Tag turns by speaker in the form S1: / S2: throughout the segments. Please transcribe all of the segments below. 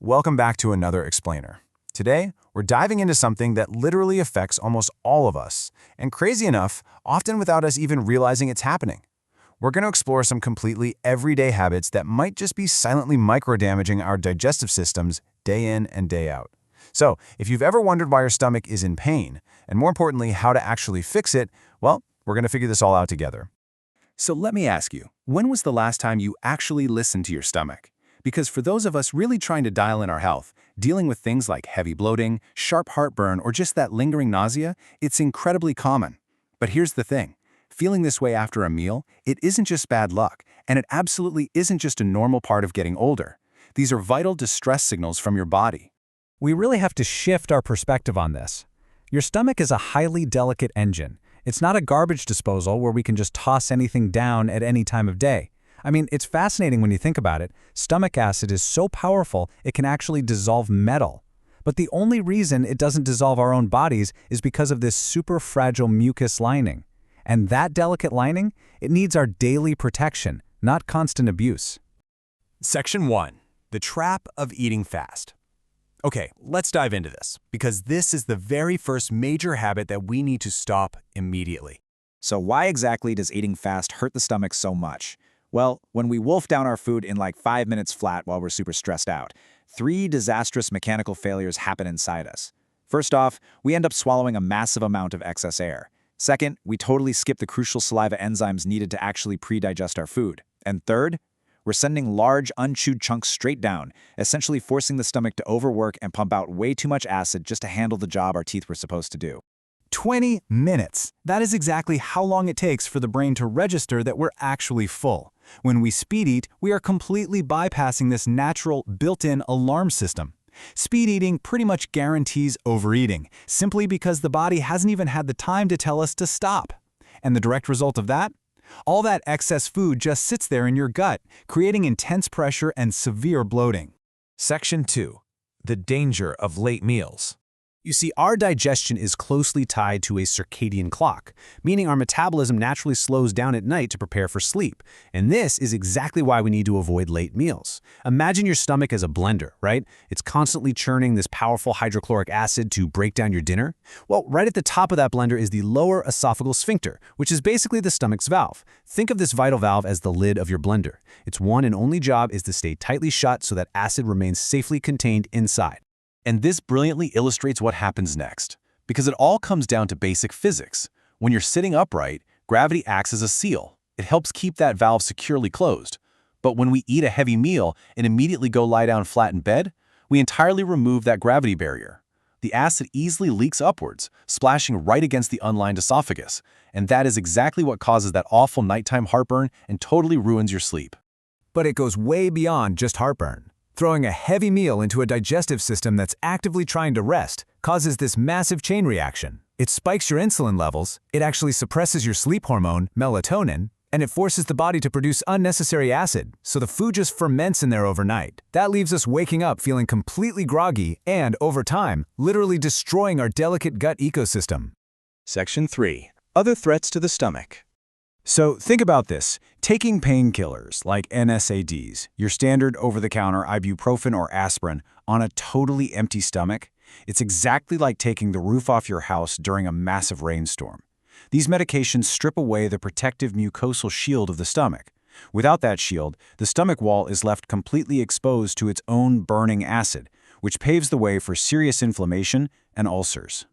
S1: Welcome back to another explainer. Today, we're diving into something that literally affects almost all of us, and crazy enough, often without us even realizing it's happening. We're going to explore some completely everyday habits that might just be silently micro-damaging our digestive systems day in and day out. So, if you've ever wondered why your stomach is in pain, and more importantly, how to actually fix it, well, we're going to figure this all out together.
S2: So let me ask you, when was the last time you actually listened to your stomach? Because for those of us really trying to dial in our health, dealing with things like heavy bloating, sharp heartburn, or just that lingering nausea, it's incredibly common. But here's the thing. Feeling this way after a meal, it isn't just bad luck, and it absolutely isn't just a normal part of getting older. These are vital distress signals from your body.
S3: We really have to shift our perspective on this. Your stomach is a highly delicate engine. It's not a garbage disposal where we can just toss anything down at any time of day. I mean, it's fascinating when you think about it. Stomach acid is so powerful, it can actually dissolve metal. But the only reason it doesn't dissolve our own bodies is because of this super fragile mucus lining. And that delicate lining, it needs our daily protection, not constant abuse.
S4: Section 1. The Trap of Eating Fast. Okay, let's dive into this, because this is the very first major habit that we need to stop immediately.
S5: So why exactly does eating fast hurt the stomach so much? Well, when we wolf down our food in like 5 minutes flat while we're super stressed out, 3 disastrous mechanical failures happen inside us. First off, we end up swallowing a massive amount of excess air. Second, we totally skip the crucial saliva enzymes needed to actually pre-digest our food. And third, we're sending large, unchewed chunks straight down, essentially forcing the stomach to overwork and pump out way too much acid just to handle the job our teeth were supposed to do.
S3: 20 minutes. That is exactly how long it takes for the brain to register that we're actually full. When we speed eat, we are completely bypassing this natural, built-in alarm system. Speed eating pretty much guarantees overeating, simply because the body hasn't even had the time to tell us to stop. And the direct result of that? All that excess food just sits there in your gut, creating intense pressure and severe bloating.
S4: Section 2. The Danger of Late Meals.
S2: You see, our digestion is closely tied to a circadian clock, meaning our metabolism naturally slows down at night to prepare for sleep. And this is exactly why we need to avoid late meals. Imagine your stomach as a blender, right? It's constantly churning this powerful hydrochloric acid to break down your dinner. Well, right at the top of that blender is the lower esophageal sphincter, which is basically the stomach's valve. Think of this vital valve as the lid of your blender. Its one and only job is to stay tightly shut so that acid remains safely contained inside.
S6: And this brilliantly illustrates what happens next, because it all comes down to basic physics. When you're sitting upright, gravity acts as a seal. It helps keep that valve securely closed. But when we eat a heavy meal and immediately go lie down flat in bed, we entirely remove that gravity barrier. The acid easily leaks upwards, splashing right against the unlined esophagus, and that is exactly what causes that awful nighttime heartburn and totally ruins your sleep.
S3: But it goes way beyond just heartburn. Throwing a heavy meal into a digestive system that's actively trying to rest causes this massive chain reaction. It spikes your insulin levels, it actually suppresses your sleep hormone, melatonin, and it forces the body to produce unnecessary acid, so the food just ferments in there overnight. That leaves us waking up feeling completely groggy and, over time, literally destroying our delicate gut ecosystem.
S4: Section 3. Other threats to the stomach.
S1: So think about this. Taking painkillers like NSAIDs, your standard over-the-counter ibuprofen or aspirin, on a totally empty stomach, it's exactly like taking the roof off your house during a massive rainstorm. These medications strip away the protective mucosal shield of the stomach. Without that shield, the stomach wall is left completely exposed to its own burning acid, which paves the way for serious inflammation and ulcers.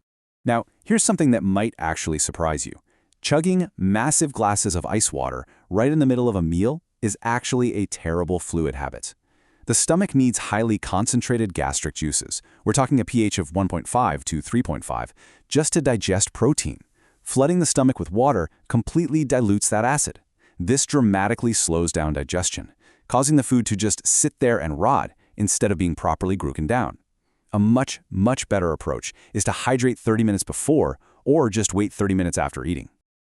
S6: Now, here's something that might actually surprise you. Chugging massive glasses of ice water right in the middle of a meal is actually a terrible fluid habit. The stomach needs highly concentrated gastric juices. We're talking a pH of 1.5 to 3.5 just to digest protein. Flooding the stomach with water completely dilutes that acid. This dramatically slows down digestion, causing the food to just sit there and rot instead of being properly broken down. A much, much better approach is to hydrate 30 minutes before or just wait 30 minutes after eating.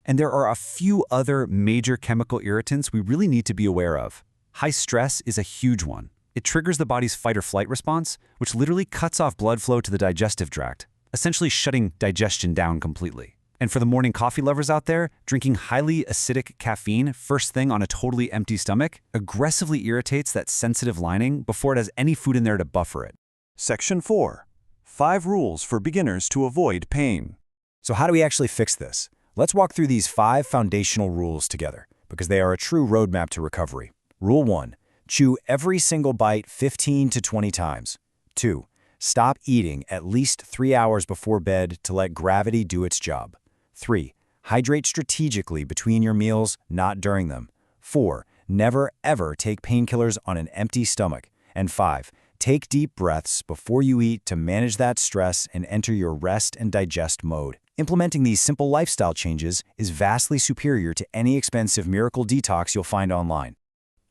S2: And there are a few other major chemical irritants we really need to be aware of. High stress is a huge one. It triggers the body's fight-or-flight response, which literally cuts off blood flow to the digestive tract, essentially shutting digestion down completely. And for the morning coffee lovers out there, drinking highly acidic caffeine first thing on a totally empty stomach aggressively irritates that sensitive lining before it has any food in there to buffer it.
S6: Section 4. 5 rules for beginners to avoid pain.
S1: So how do we actually fix this? Let's walk through these 5 foundational rules together, because they are a true roadmap to recovery. Rule 1. Chew every single bite 15 to 20 times. 2. Stop eating at least 3 hours before bed to let gravity do its job. 3. Hydrate strategically between your meals, not during them. 4. Never ever take painkillers on an empty stomach. And 5. Take deep breaths before you eat to manage that stress and enter your rest and digest mode. Implementing these simple lifestyle changes is vastly superior to any expensive miracle detox you'll find online.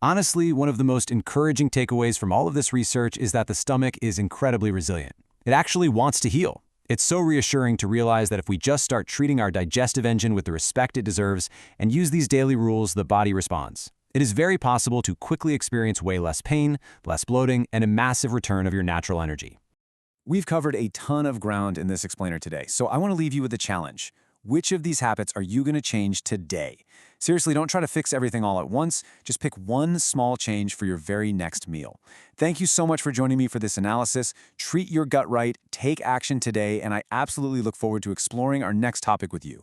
S4: Honestly, one of the most encouraging takeaways from all of this research is that the stomach is incredibly resilient. It actually wants to heal. It's so reassuring to realize that if we just start treating our digestive engine with the respect it deserves and use these daily rules, the body responds. It is very possible to quickly experience way less pain, less bloating, and a massive return of your natural energy.
S5: We've covered a ton of ground in this explainer today, so I want to leave you with a challenge. Which of these habits are you going to change today? Seriously, don't try to fix everything all at once. Just pick one small change for your very next meal. Thank you so much for joining me for this analysis. Treat your gut right, take action today, and I absolutely look forward to exploring our next topic with you.